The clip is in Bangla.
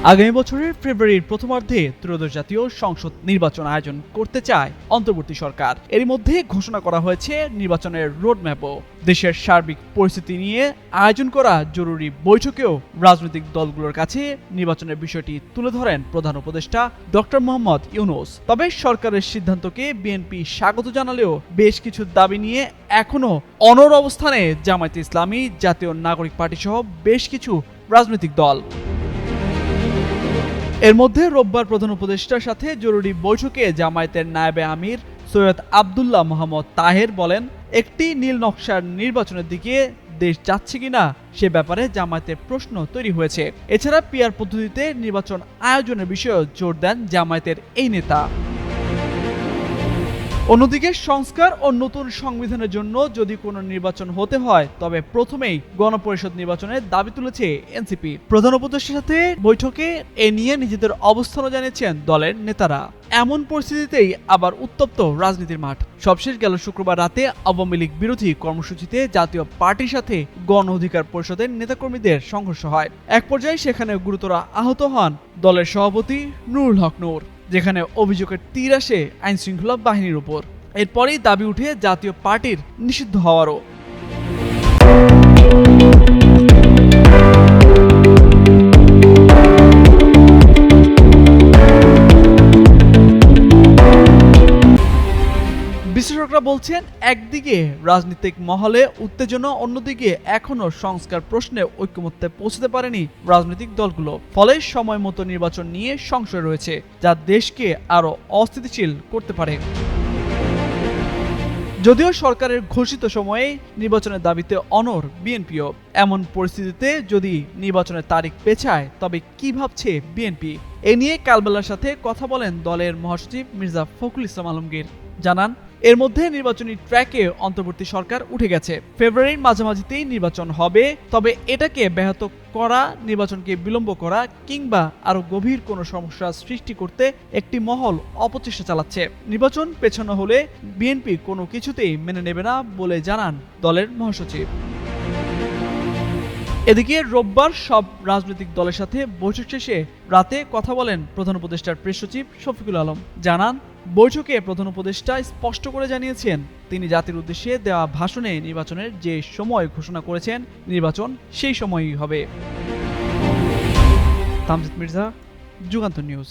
আগামী বছরের ফেব্রুয়ারির প্রথমার্ধে ত্রয়োদশ জাতীয় সংসদ নির্বাচন আয়োজন করতে চায় অন্তর্বর্তী সরকার। এরই মধ্যে ঘোষণা করা হয়েছে নির্বাচনের রোডম্যাপও। দেশের সার্বিক পরিস্থিতি নিয়ে আয়োজন করা জরুরি বৈঠকেও রাজনৈতিক দলগুলোর কাছে নির্বাচনের বিষয়টি তুলে ধরেন প্রধান উপদেষ্টা ডক্টর মোহাম্মদ ইউনূস। তবে সরকারের সিদ্ধান্তকে বিএনপি স্বাগত জানালেও বেশ কিছু দাবি নিয়ে এখনো অনড় অবস্থানে জামায়াতে ইসলামী, জাতীয় নাগরিক পার্টি সহ বেশ কিছু রাজনৈতিক দল। এর মধ্যে রোববার প্রধান উপদেষ্টার সাথে জরুরি বৈঠকে জামায়াতের নায়েবে আমির সৈয়দ আব্দুল্লাহ মোহাম্মদ তাহের বলেন, একটি নীল নকশার নির্বাচনের দিকে দেশ যাচ্ছে কিনা সে ব্যাপারে জামায়াতের প্রশ্ন তৈরি হয়েছে। এছাড়া পিআর পদ্ধতিতে নির্বাচন আয়োজনের বিষয়েও জোর দেন জামায়াতের এই নেতা। অন্যদিকে সংস্কার ও নতুন সংবিধানের জন্য যদি কোনো নির্বাচন হতে হয় তবে প্রথমেই গণপরিষদ নির্বাচনের দাবি তুলেছে এনসিপি। প্রধান উপদেষ্টার সাথে বৈঠকে এ নিয়ে নিজেদের অবস্থানও জানিয়েছেন দলের নেতারা। এমন পরিস্থিতিতেই আবার উত্তপ্ত রাজনীতির মাঠ। সবশেষ গেল শুক্রবার রাতে আওয়ামী লীগ বিরোধী কর্মসূচিতে জাতীয় পার্টির সাথে গণ অধিকার পরিষদের নেতাকর্মীদের সংঘর্ষ হয়। এক পর্যায়ে সেখানে গুরুতর আহত হন দলের সভাপতি নুরুল হক নূর, যেখানে অভিযোগের তীর আসে আইনশৃঙ্খলা বাহিনীর উপর। এরপরেই দাবি উঠে জাতীয় পার্টির নিষিদ্ধ হওয়ারও। বিশ্লেষকরা বলছেন, একদিকে রাজনৈতিক মহলে উত্তেজনা, অন্যদিকে এখনো সংস্কার প্রশ্নে ঐকমত্যে পৌঁছতে পারেনি রাজনৈতিক দলগুলো। ফলে সময় মতো নির্বাচন নিয়ে সংশয় রয়েছে, যা দেশকে আরো অস্থিতিশীল করতে পারে। যদিও সরকারের ঘোষিত সময়ে নির্বাচনের দাবিতে অনড় বিএনপিও। এমন পরিস্থিতিতে যদি নির্বাচনের তারিখ পেছায় তবে কি ভাবছে বিএনপি? এ নিয়ে কালবেলার সাথে কথা বলেন দলের মহাসচিব মির্জা ফখরুল ইসলাম আলমগীর। জানান, এর মধ্যে নির্বাচনী ট্র্যাকে অন্তর্বর্তী সরকার উঠে গেছে। ফেব্রুয়ারির মাঝামাঝিতেই নির্বাচন হবে, তবে এটাকে ব্যাহত করা, নির্বাচনকে বিলম্ব করা কিংবা আরো গভীর কোনো সমস্যা সৃষ্টি করতে একটি মহল অপচেষ্টা চালাচ্ছে। নির্বাচন পেছানো হলে বিএনপি কোনো কিছুতেই মেনে নেবে না বলে জানান দলের মহাসচিব। এদিকে রোববার সব রাজনৈতিক দলের সাথে বৈঠক শেষে রাতে কথা বলেন প্রধান উপদেষ্টার প্রেস সচিব শফিকুল আলম। জানান, বৈঠকে প্রধান উপদেষ্টা স্পষ্ট করে জানিয়েছেন, তিনি জাতির উদ্দেশ্যে দেওয়া ভাষণে নির্বাচনের যে সময় ঘোষণা করেছেন, নির্বাচন সেই সময়ই হবে। তামজিদ মির্জা, যুগান্তর নিউজ।